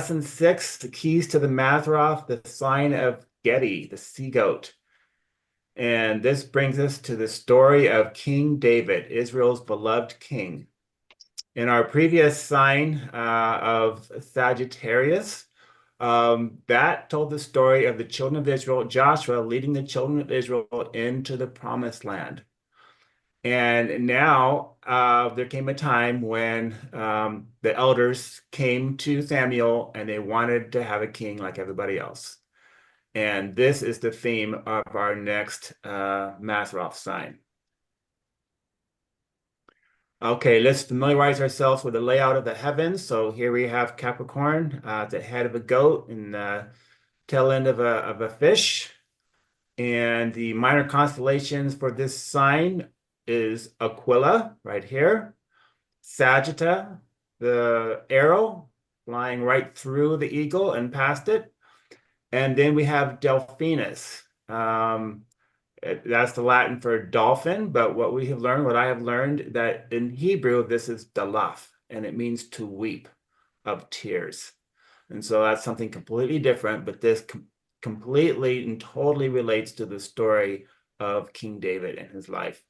Lesson 6, the keys to the Mazzaroth, the sign of Gedi, the sea goat. And this brings us to the story of King David, Israel's beloved king. In our previous sign of Sagittarius, that told the story of the children of Israel, Joshua leading the children of Israel into the promised land. And now there came a time when the elders came to Samuel and they wanted to have a king like everybody else. And this is the theme of our next Mazzaroth sign. Okay, let's familiarize ourselves with the layout of the heavens. So here we have Capricorn, the head of a goat and the tail end of a fish. And the minor constellations for this sign is Aquila right here, Sagitta, the arrow flying right through the eagle and past it. And then we have Delphinus. That's the Latin for dolphin, but what I have learned that in Hebrew, this is dalaf, and it means to weep of tears. And so that's something completely different, but this completely and totally relates to the story of King David and his life.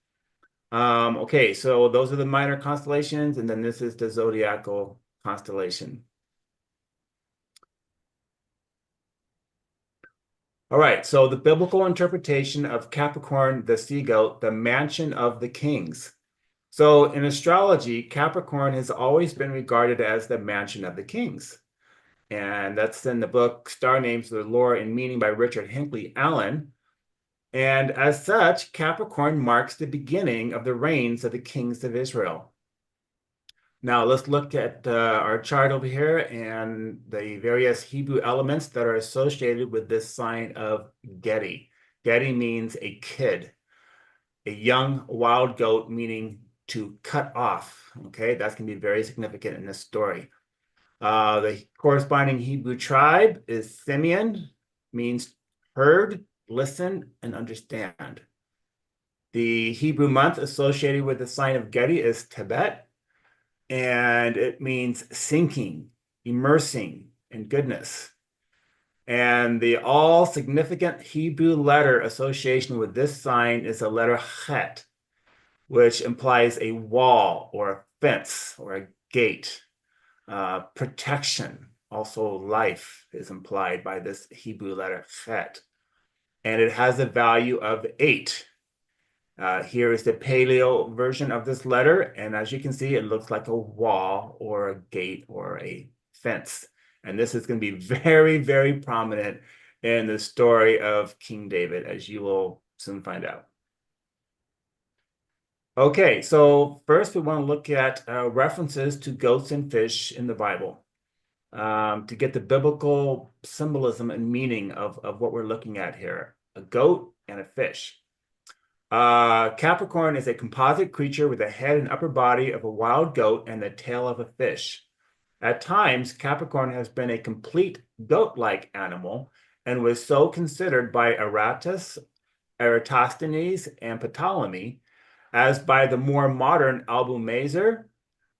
Okay, so those are the minor constellations, and then this is the zodiacal constellation. All right, so the biblical interpretation of Capricorn, the sea goat, the mansion of the kings. So in astrology, Capricorn has always been regarded as the mansion of the kings. And that's in the book Star Names of the Lore and Meaning by Richard Hinckley Allen. And as such, Capricorn marks the beginning of the reigns of the kings of Israel. Now let's look at our chart over here and the various Hebrew elements that are associated with this sign of Gedi. Gedi means a kid, a young wild goat, meaning to cut off. Okay, that's going to be very significant in this story. The corresponding Hebrew tribe is Simeon, means heard, listen, and understand. The Hebrew month associated with the sign of Gedi is Tebet, and it means sinking, immersing in goodness. And the all significant Hebrew letter association with this sign is the letter Chet, which implies a wall or a fence or a gate. Protection, also life, is implied by this Hebrew letter Chet. And it has a value of 8. Here is the paleo version of this letter. And as you can see, it looks like a wall or a gate or a fence. And this is going to be very, very prominent in the story of King David, as you will soon find out. Okay, so first we want to look at references to goats and fish in the Bible to get the biblical symbolism and meaning of what we're looking at here, a goat and a fish. Capricorn is a composite creature with the head and upper body of a wild goat and the tail of a fish. At times, Capricorn has been a complete goat-like animal and was so considered by Eratosthenes, and Ptolemy, as by the more modern Albumazer,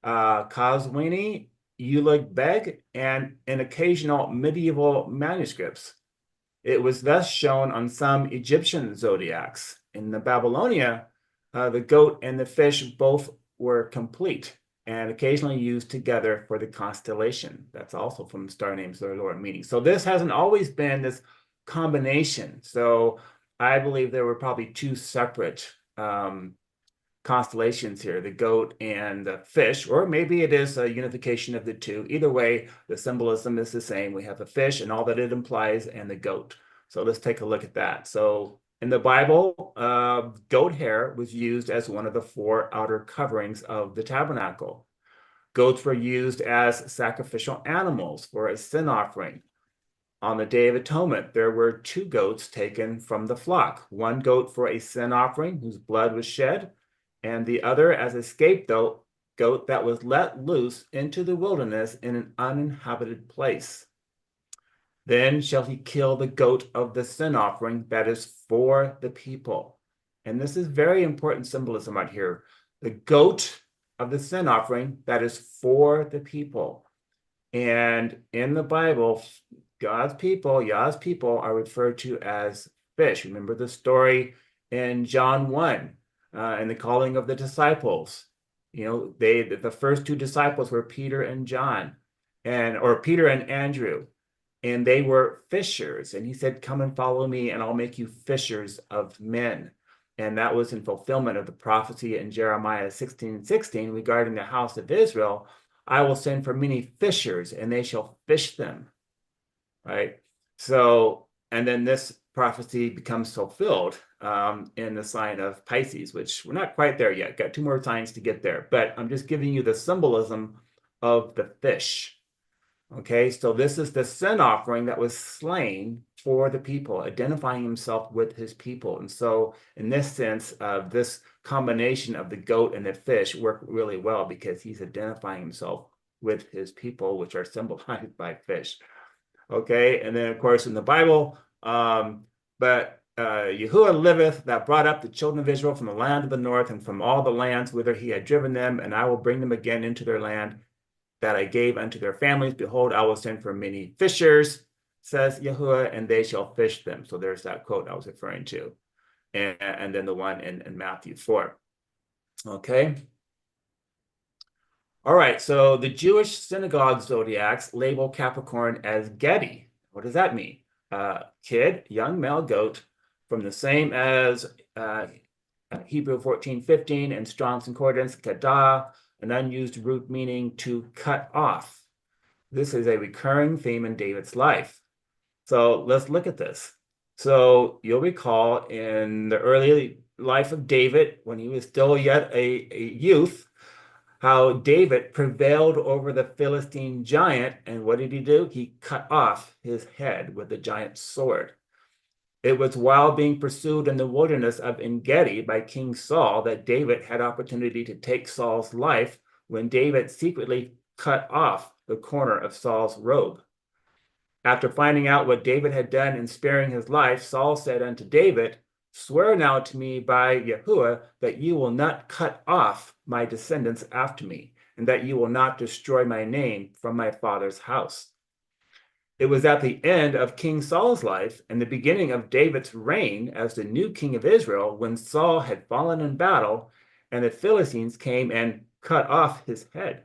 Qazwini, Ulugh Beg, and in occasional medieval manuscripts. It was thus shown on some Egyptian zodiacs. In the Babylonia, the goat and the fish both were complete and occasionally used together for the constellation. That's also from Star Names of the Lore Meaning. So this hasn't always been this combination. So I believe there were probably 2 separate constellations here, the goat and the fish, or maybe it is a unification of the 2. Either way, the symbolism is the same. We have the fish and all that it implies and the goat. So let's take a look at that. So in the Bible, goat hair was used as one of the 4 outer coverings of the tabernacle. Goats were used as sacrificial animals for a sin offering. On the Day of Atonement, there were 2 goats taken from the flock, one goat for a sin offering whose blood was shed, and the other as a scapegoat that was let loose into the wilderness in an uninhabited place. Then shall he kill the goat of the sin offering that is for the people. And this is very important symbolism right here. The goat of the sin offering that is for the people. And in the Bible, Yah's people are referred to as fish. Remember the story in John 1, and the calling of the disciples. You know, the first two disciples were Peter and John, or Peter and Andrew, and they were fishers. And he said, "Come and follow me, and I'll make you fishers of men." And that was in fulfillment of the prophecy in Jeremiah 16:16 regarding the house of Israel. I will send for many fishers, and they shall fish them. Right? So, and then this prophecy becomes fulfilled in the sign of Pisces, which we're not quite there yet. Got two more signs to get there, but I'm just giving you the symbolism of the fish. Okay, so this is the sin offering that was slain for the people, identifying himself with his people. And so, in this sense, this combination of the goat and the fish work really well because he's identifying himself with his people, which are symbolized by fish. Okay, and then of course in the Bible, but Yahuwah liveth that brought up the children of Israel from the land of the north and from all the lands whither he had driven them, and I will bring them again into their land that I gave unto their families. Behold, I will send for many fishers, says Yahuwah, and they shall fish them. So there's that quote I was referring to. And then the one in Matthew 4. Okay. All right, so the Jewish synagogue zodiacs label Capricorn as Gedi. What does that mean? Kid, young male goat, from the same as Hebrew 14:15 and Strong's Concordance, Kedah, an unused root meaning to cut off. This is a recurring theme in David's life. So let's look at this. So you'll recall in the early life of David, when he was still yet a youth, how David prevailed over the Philistine giant. And what did he do? He cut off his head with the giant's sword. It was while being pursued in the wilderness of En-Gedi by King Saul that David had opportunity to take Saul's life when David secretly cut off the corner of Saul's robe. After finding out what David had done in sparing his life, Saul said unto David, "Swear now to me by Yahuwah that you will not cut off my descendants after me, and that you will not destroy my name from my father's house." It was at the end of King Saul's life and the beginning of David's reign as the new king of Israel, when Saul had fallen in battle and the Philistines came and cut off his head.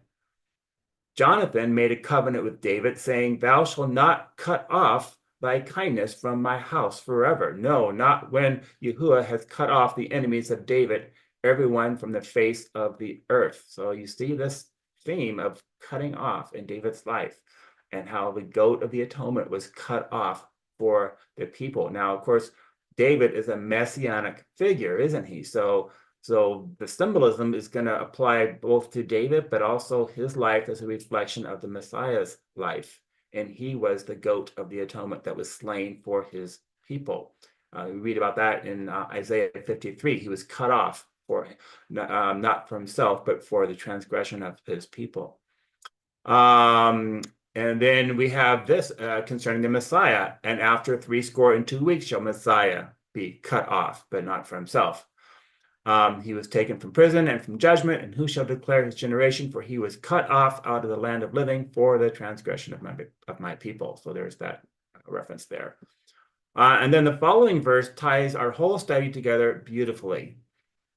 Jonathan made a covenant with David, saying, "Thou shalt not cut off thy kindness from my house forever. No, not when Yahuwah has cut off the enemies of David, everyone from the face of the earth." So you see this theme of cutting off in David's life, and how the goat of the atonement was cut off for the people. Now, of course, David is a messianic figure, isn't he? So the symbolism is going to apply both to David, but also his life as a reflection of the Messiah's life. And he was the goat of the atonement that was slain for his people. We read about that in Isaiah 53. He was cut off for not for himself, but for the transgression of his people. And then we have this concerning the Messiah. And after 62 weeks shall Messiah be cut off, but not for himself. He was taken from prison and from judgment, and who shall declare his generation? For he was cut off out of the land of living for the transgression of my people. So there's that reference there. And then the following verse ties our whole study together beautifully.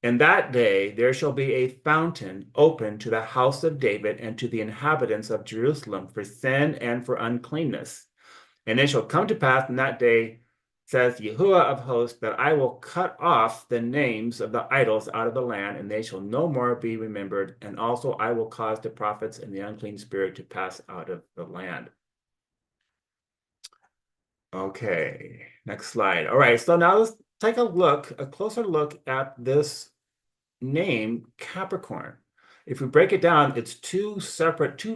"In that day there shall be a fountain open to the house of David and to the inhabitants of Jerusalem for sin and for uncleanness. And it shall come to pass in that day, says Yahuwah of hosts, that I will cut off the names of the idols out of the land, and they shall no more be remembered. And also I will cause the prophets and the unclean spirit to pass out of the land." Okay, next slide. All right, so now let's take a closer look at this name, Capricorn. If we break it down, it's two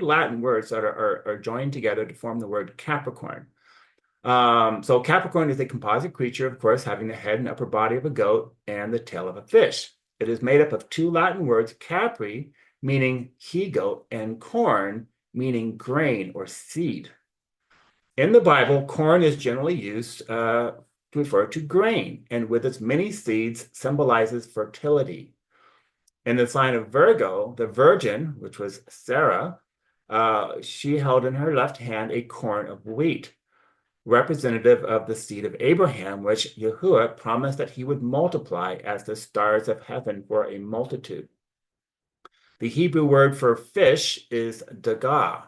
Latin words that are joined together to form the word Capricorn. So Capricorn is a composite creature, of course, having the head and upper body of a goat and the tail of a fish. It is made up of two Latin words, capri, meaning he-goat, and corn, meaning grain or seed. In the Bible, corn is generally used to refer to grain, and with its many seeds symbolizes fertility. In the sign of Virgo, the virgin, which was Sarah, she held in her left hand a corn of wheat, representative of the seed of Abraham, which Yahuwah promised that he would multiply as the stars of heaven for a multitude. The Hebrew word for fish is dagah,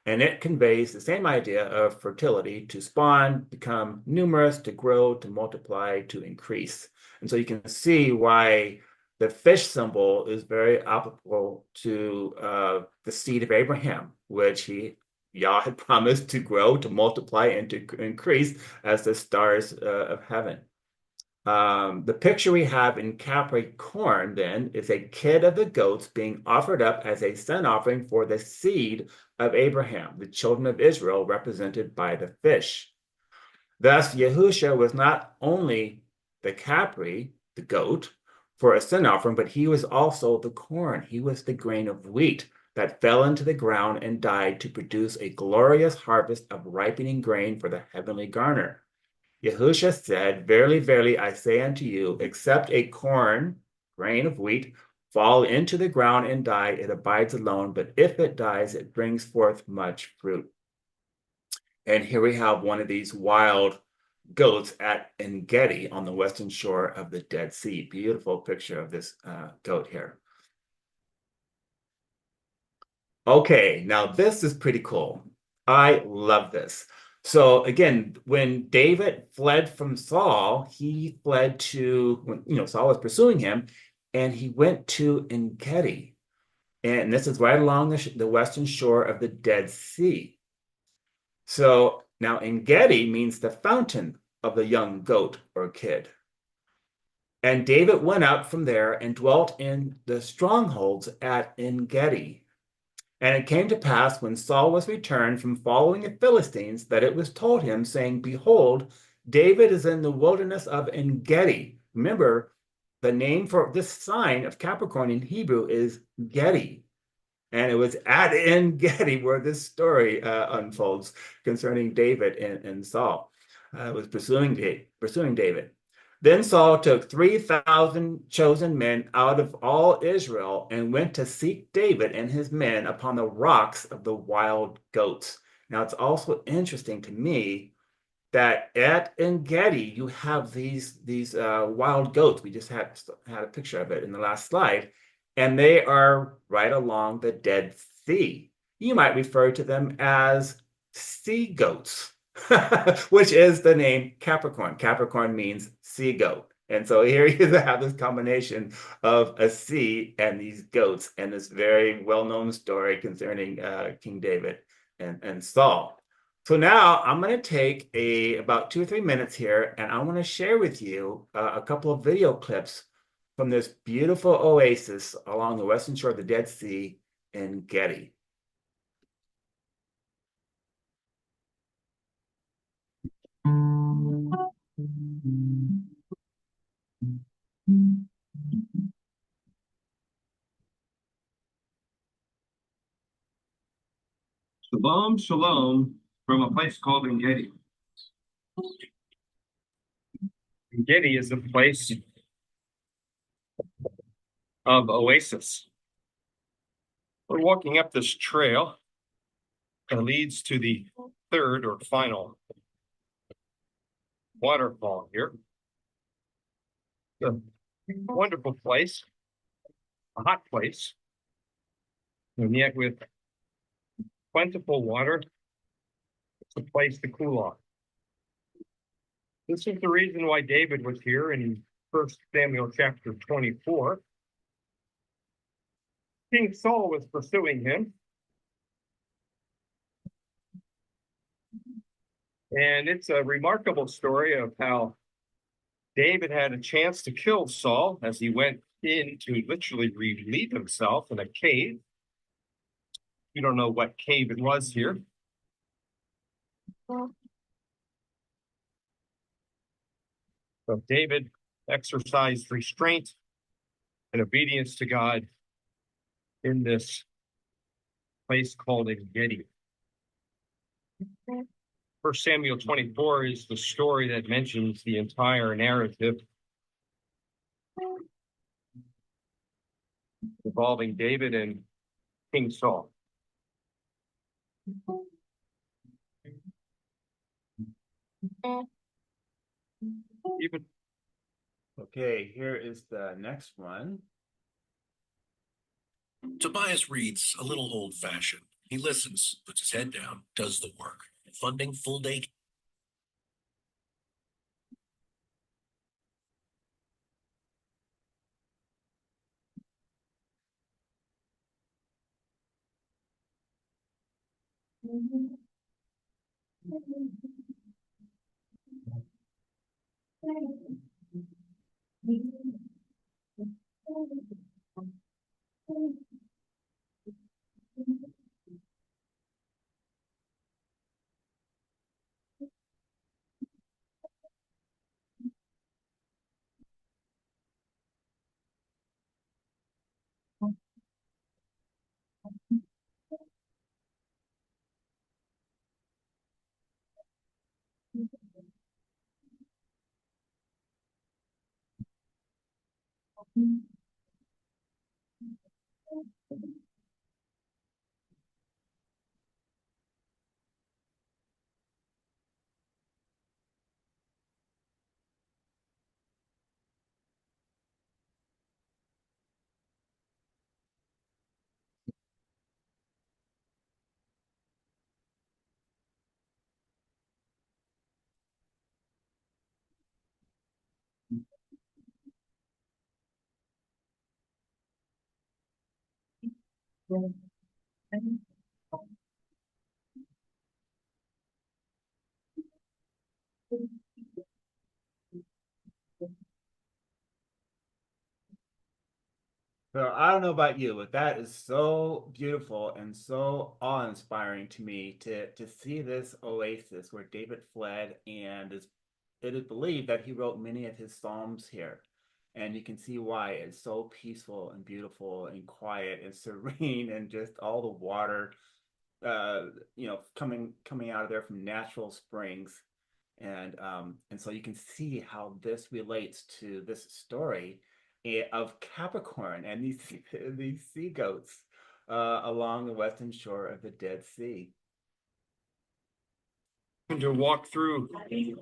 and it conveys the same idea of fertility, to spawn, become numerous, to grow, to multiply, to increase. And so you can see why the fish symbol is very applicable to the seed of Abraham, which Yah had promised to grow, to multiply, and to increase as the stars of heaven. The picture we have in Capricorn then is a kid of the goats being offered up as a sin offering for the seed of Abraham, the children of Israel, represented by the fish. Thus, Yahusha was not only the Capri, the goat, for a sin offering, but he was also the corn. He was the grain of wheat that fell into the ground and died to produce a glorious harvest of ripening grain for the heavenly garner. Yahusha said, "Verily, verily, I say unto you, except a grain of wheat, fall into the ground and die, it abides alone. But if it dies, it brings forth much fruit." And here we have one of these wild goats at Gedi on the western shore of the Dead Sea. Beautiful picture of this goat here. Okay, now this is pretty cool. I love this. So again, when David fled from Saul, he fled to, when Saul was pursuing him, and he went to Engedi. And this is right along the western shore of the Dead Sea. So now Engedi means the fountain of the young goat or kid. And David went up from there and dwelt in the strongholds at Engedi. And it came to pass when Saul was returned from following the Philistines that it was told him, saying, "Behold, David is in the wilderness of Engedi." Remember, the name for this sign of Capricorn in Hebrew is Gedi. And it was at Engedi where this story unfolds concerning David and Saul. Was pursuing David. Then Saul took 3,000 chosen men out of all Israel and went to seek David and his men upon the rocks of the wild goats. Now, it's also interesting to me that at Engedi you have these wild goats. We just had a picture of it in the last slide, and they are right along the Dead Sea. You might refer to them as sea goats. Which is the name Capricorn. Capricorn means sea goat. And so here you have this combination of a sea and these goats and this very well-known story concerning King David and Saul. So now I'm going to take about 2 or 3 minutes here, and I want to share with you a couple of video clips from this beautiful oasis along the western shore of the Dead Sea in Gedi. Shalom, shalom, from a place called Gedi. Gedi is a place of oasis. We're walking up this trail that leads to the third or final waterfall here. It's a wonderful place, a hot place, and yet with plentiful water, it's a place to cool off. This is the reason why David was here in 1 Samuel chapter 24. King Saul was pursuing him. And it's a remarkable story of how David had a chance to kill Saul as he went in to literally relieve himself in a cave. You don't know what cave it was here. So David exercised restraint and obedience to God in this place called Gedi. 1 Samuel 24 is the story that mentions the entire narrative involving David and King Saul. Even Okay, here is the next one. Tobias reads a little old-fashioned. He listens, puts his head down, does the work. Funding full day. So I don't know about you, but that is so beautiful and so awe-inspiring to me to see this oasis where David fled, and it is believed that he wrote many of his psalms here. And you can see why it's so peaceful and beautiful and quiet and serene, and just all the water coming out of there from natural springs. And so you can see how this relates to this story of Capricorn and these sea goats along the western shore of the Dead Sea. to walk through the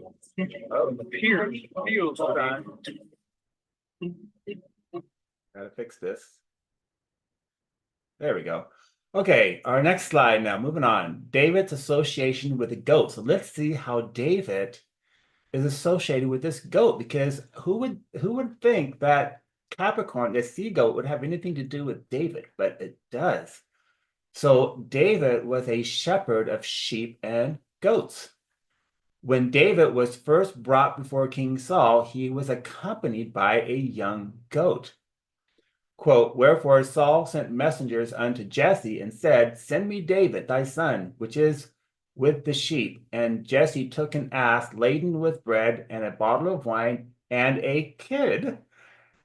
piers, fields. Hold on. Gotta fix this. There we go. Okay, our next slide now, moving on. David's association with the goat. So let's see how David is associated with this goat, because who would think that Capricorn, the sea goat, would have anything to do with David, but it does. So David was a shepherd of sheep and goats. When David was first brought before King Saul, he was accompanied by a young goat. Quote, wherefore Saul sent messengers unto Jesse and said, send me David thy son, which is with the sheep. And Jesse took an ass laden with bread and a bottle of wine and a kid,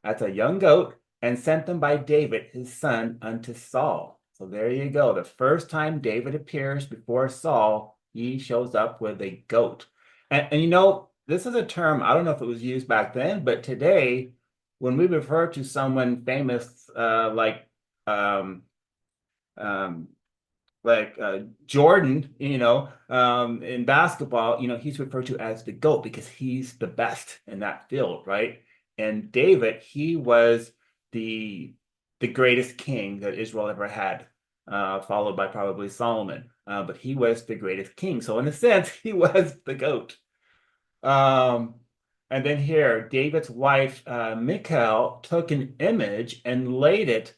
that's a young goat, and sent them by David his son unto Saul. So there you go. The first time David appears before Saul, he shows up with a goat. And this is a term, I don't know if it was used back then, but today, when we refer to someone famous um, um, Jordan, in basketball, he's referred to as the GOAT because he's the best in that field, right? And David, he was the greatest king that Israel ever had, followed by probably Solomon. But he was the greatest king. So in a sense, he was the GOAT. Um, and then here, David's wife, Michal, took an image and laid it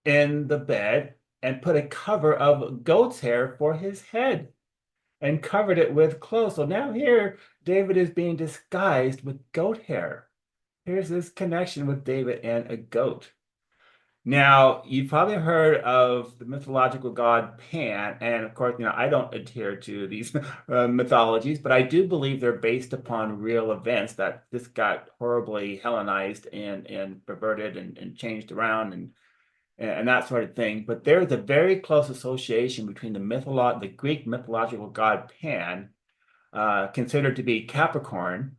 in the bed and put a cover of goat's hair for his head and covered it with clothes. So now here, David is being disguised with goat hair. Here's this connection with David and a goat. Now, you've probably heard of the mythological god Pan, and of course, I don't adhere to these mythologies, but I do believe they're based upon real events that this got horribly Hellenized and perverted and changed around and that sort of thing. But there is a very close association between the Greek mythological god Pan, considered to be Capricorn,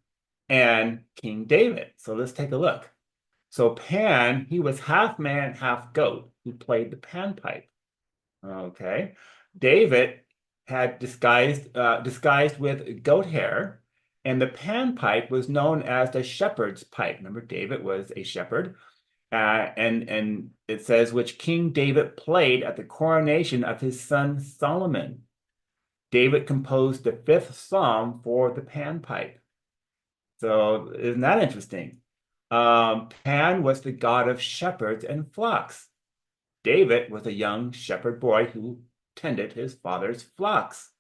and King David. So let's take a look. So Pan, he was half man, half goat, who played the panpipe. Okay. David had disguised with goat hair, and the panpipe was known as the shepherd's pipe. Remember, David was a shepherd. And it says, which King David played at the coronation of his son Solomon. David composed the 5th Psalm for the panpipe. So isn't that interesting? Pan was the god of shepherds and flocks. David was a young shepherd boy who tended his father's flocks.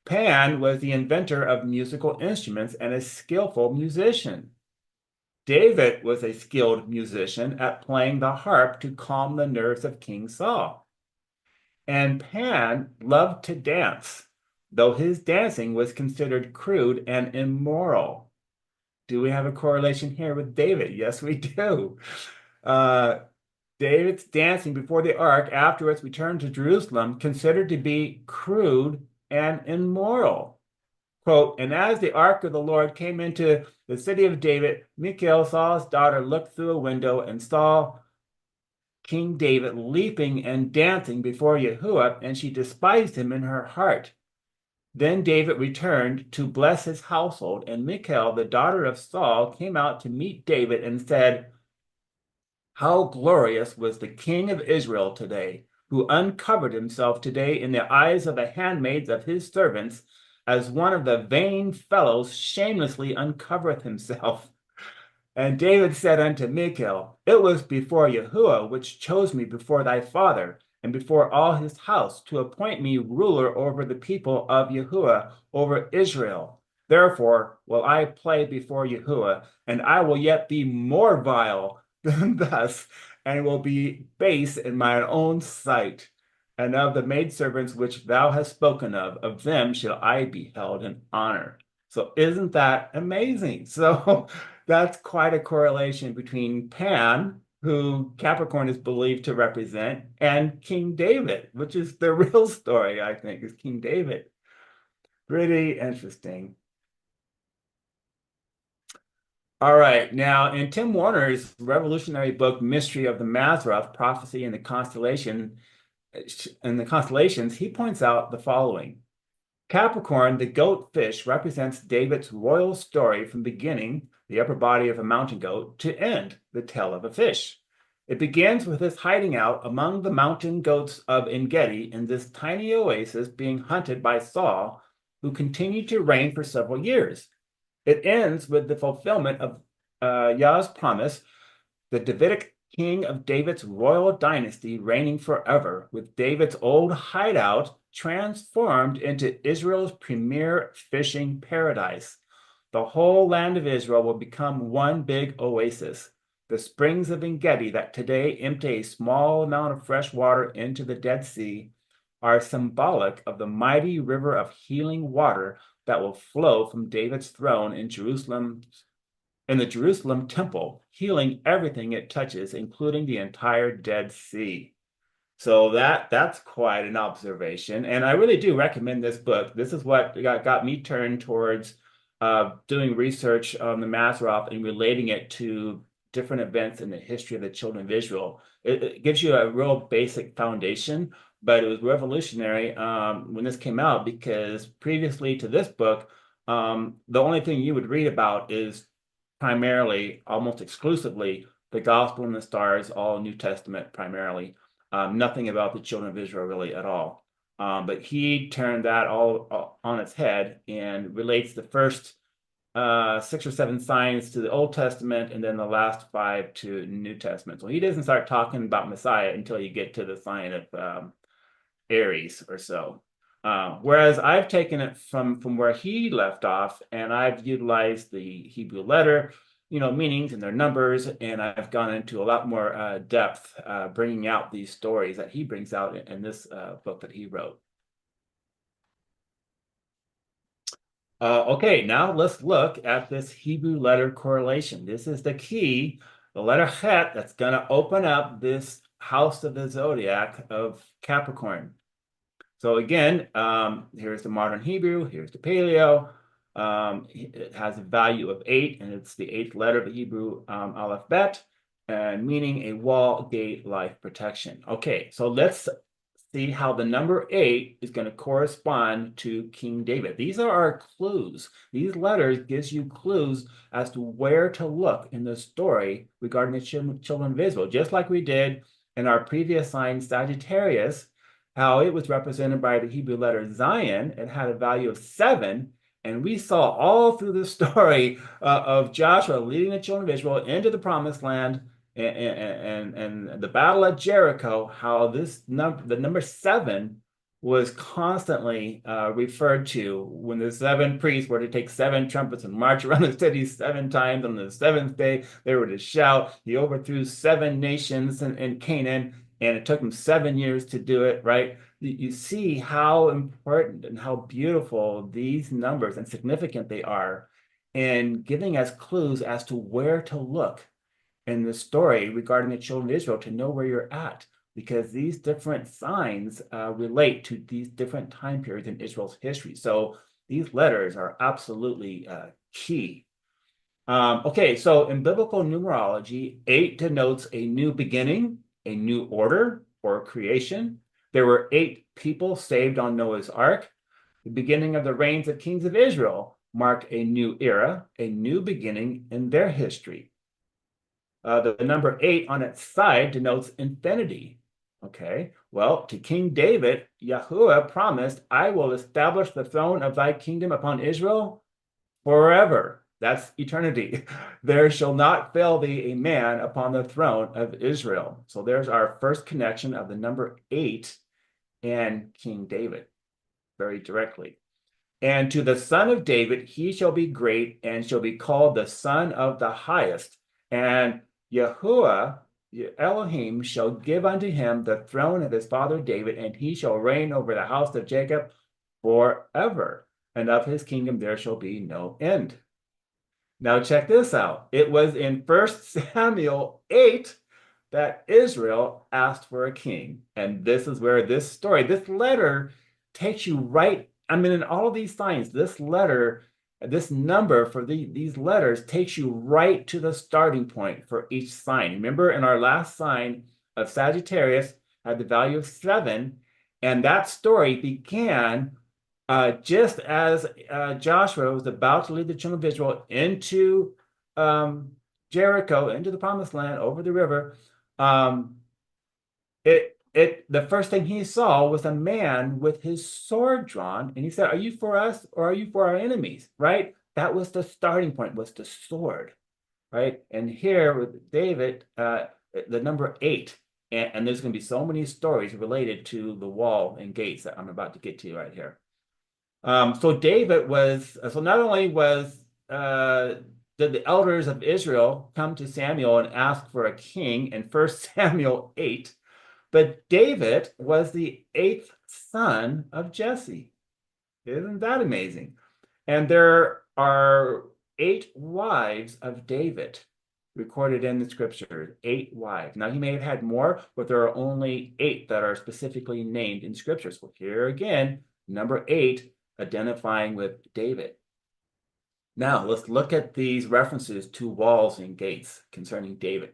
Pan was the inventor of musical instruments and a skillful musician. David was a skilled musician at playing the harp to calm the nerves of King Saul. And Pan loved to dance, though his dancing was considered crude and immoral. Do we have a correlation here with David? Yes, we do. David's dancing before the ark after its return to Jerusalem considered to be crude and immoral. Quote, and as the ark of the Lord came into the city of David, Michal, Saul's daughter, looked through a window and saw King David leaping and dancing before Yahuwah, and she despised him in her heart. Then David returned to bless his household, and Michal, the daughter of Saul, came out to meet David and said, how glorious was the king of Israel today, who uncovered himself today in the eyes of the handmaids of his servants, as one of the vain fellows shamelessly uncovereth himself. And David said unto Michal, it was before Yahuwah which chose me before thy father, and before all his house, to appoint me ruler over the people of Yahuwah, over Israel. Therefore will I play before Yahuwah, and I will yet be more vile than thus, and will be base in mine own sight. And of the maidservants which thou hast spoken of them shall I be held in honor. So isn't that amazing? So that's quite a correlation between Pan, who Capricorn is believed to represent, and King David, which is the real story, I think, is King David. Pretty interesting. All right, now in Tim Warner's revolutionary book, Mystery of the Mazzaroth, Prophecy in the Constellations, he points out the following. Capricorn, the goat fish, represents David's royal story from beginning, the upper body of a mountain goat, to end, the tail of a fish. It begins with his hiding out among the mountain goats of Gedi in this tiny oasis being hunted by Saul, who continued to reign for several years. It ends with the fulfillment of Yah's promise, the Davidic king of David's royal dynasty reigning forever, with David's old hideout transformed into Israel's premier fishing paradise. The whole land of Israel will become one big oasis. The springs of Gedi that today empty a small amount of fresh water into the Dead Sea are symbolic of the mighty river of healing water that will flow from David's throne in Jerusalem, in the Jerusalem temple, healing everything it touches, including the entire Dead Sea. So that's quite an observation. And I really do recommend this book. This is what got me turned towards doing research on the Mazzaroth and relating it to different events in the history of the children of Israel. It gives you a real basic foundation, but it was revolutionary when this came out, because previously to this book, the only thing you would read about is primarily, almost exclusively, the Gospel and the Stars, all New Testament primarily. Nothing about the children of Israel really at all. But he turned that all on its head and relates the first 6 or 7 signs to the Old Testament and then the last 5 to New Testament. So he doesn't start talking about Messiah until you get to the sign of Aries or so. Whereas I've taken it from where he left off, and I've utilized the Hebrew letter, meanings and their numbers, and I've gone into a lot more depth, bringing out these stories that he brings out in this book that he wrote. Okay, now let's look at this Hebrew letter correlation. This is the key, the letter Chet, that's going to open up this house of the zodiac of Capricorn. So again, here's the modern Hebrew, here's the Paleo. It has a value of 8, and it's the 8th letter of the Hebrew alphabet, and meaning a wall, gate, life protection. Okay, so let's see how the number 8 is going to correspond to King David. These are our clues. These letters gives you clues as to where to look in the story regarding the children of Israel, just like we did in our previous sign, Sagittarius, how it was represented by the Hebrew letter Zion. It had a value of 7. And we saw all through the story of Joshua leading the children of Israel into the promised land and the battle at Jericho, how the number 7 was constantly referred to when the 7 priests were to take 7 trumpets and march around the city 7 times. On the 7th day, they were to shout. He overthrew 7 nations in Canaan, and it took him 7 years to do it, right? You see how important and how beautiful these numbers and significant they are in giving us clues as to where to look in the story regarding the children of Israel to know where you're at, because these different signs relate to these different time periods in Israel's history. So these letters are absolutely key. Okay, so in biblical numerology, 8 denotes a new beginning, a new order or creation. There were 8 people saved on Noah's Ark. The beginning of the reigns of kings of Israel marked a new era, a new beginning in their history. The number 8 on its side denotes infinity. Okay, well, to King David, Yahuwah promised, I will establish the throne of thy kingdom upon Israel forever. That's eternity. There shall not fail thee a man upon the throne of Israel. So there's our first connection of the number 8 and King David, very directly. And to the son of David, he shall be great and shall be called the Son of the Highest. And Yahuwah, Elohim, shall give unto him the throne of his father David, and he shall reign over the house of Jacob forever. And of his kingdom there shall be no end. Now check this out. It was in 1 Samuel 8 that Israel asked for a king. And this is where this story, this letter takes you right. I mean, in all of these signs, this letter, this number for these letters takes you right to the starting point for each sign. Remember, in our last sign of Sagittarius had the value of 7, and that story began just as Joshua was about to lead the children of Israel into Jericho, into the promised land, over the river. The first thing he saw was a man with his sword drawn, and he said, are you for us or are you for our enemies? Right? That was the starting point, was the sword, right? And here with David, the number 8, and there's going to be so many stories related to the wall and gates that I'm about to get to right here. So David was, so not only did the elders of Israel come to Samuel and ask for a king in 1 Samuel 8, but David was the 8th son of Jesse. Isn't that amazing? And there are 8 wives of David recorded in the scripture, 8 wives. Now, he may have had more, but there are only 8 that are specifically named in scripture. So here again, number 8, identifying with David. Now, let's look at these references to walls and gates concerning David.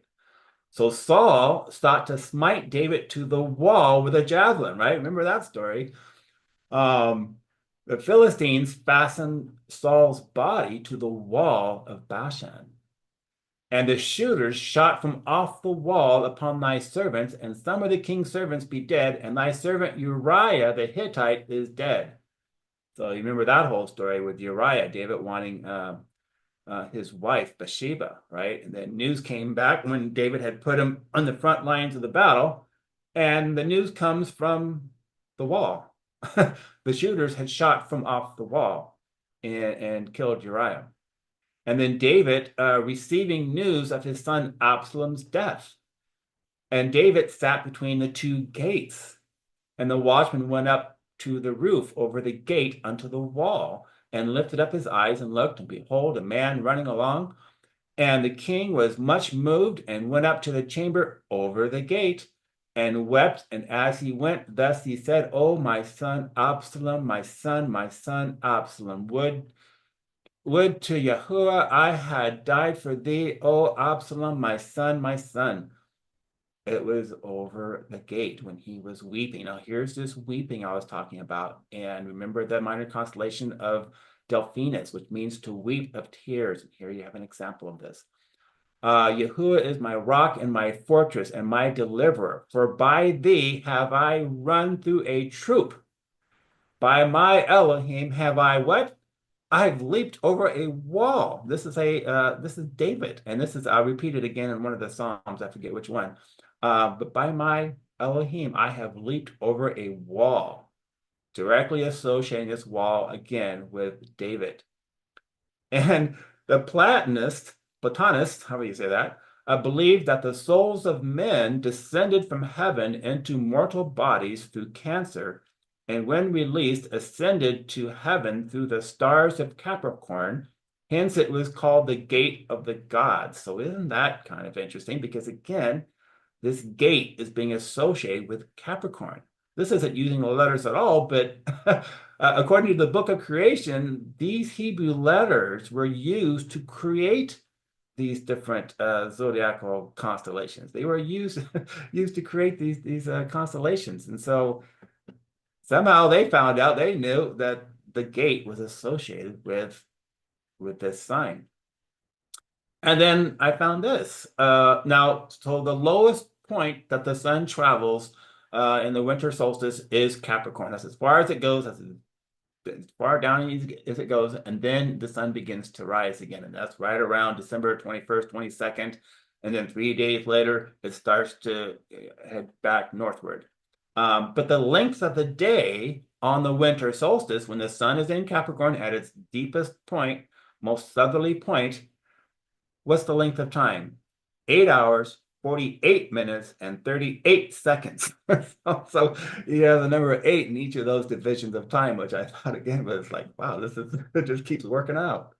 So Saul sought to smite David to the wall with a javelin, right? Remember that story. The Philistines fastened Saul's body to the wall of Bashan. And the shooters shot from off the wall upon thy servants, and some of the king's servants be dead, and thy servant Uriah the Hittite is dead. So you remember that whole story with Uriah, David wanting his wife Bathsheba, right? And then news came back when David had put him on the front lines of the battle, and the news comes from the wall. The shooters had shot from off the wall and killed Uriah. And then David receiving news of his son Absalom's death. And David sat between the 2 gates, and the watchman went up to the roof over the gate unto the wall, and lifted up his eyes and looked, and behold, a man running along. And the king was much moved, and went up to the chamber over the gate, and wept. And as he went, thus he said, O my son Absalom, my son Absalom, would to Yahuwah I had died for thee, O Absalom, my son, my son. It was over the gate when he was weeping. Now, here's this weeping I was talking about. And remember the minor constellation of Delphinus, which means to weep of tears. And here you have an example of this. Yahuwah is my rock and my fortress and my deliverer. For by thee have I run through a troop. By my Elohim have I what? I've leaped over a wall. This is David, and this is I'll repeat it again in one of the Psalms. I forget which one. But by my Elohim, I have leaped over a wall, directly associating this wall again with David. And the Platonists, how do you say that? Believed that the souls of men descended from heaven into mortal bodies through cancer, and when released, ascended to heaven through the stars of Capricorn. Hence, it was called the gate of the gods. So isn't that kind of interesting? Because again, this gate is being associated with Capricorn. This isn't using the letters at all, but according to the book of creation, these Hebrew letters were used to create these different zodiacal constellations. They were used to create these constellations. And so somehow they found out, they knew that the gate was associated with this sign. And then I found this. Now, so the lowest point that the sun travels in the winter solstice is Capricorn. That's as far as it goes. That's as far down as it goes. And then the sun begins to rise again. And that's right around December 21st, 22nd. And then 3 days later, it starts to head back northward. But the length of the day on the winter solstice, when the sun is in Capricorn at its deepest point, most southerly point, what's the length of time? 8 hours, 48 minutes, and 38 seconds. So you have the number 8 in each of those divisions of time, which I thought again was like, wow, it just keeps working out.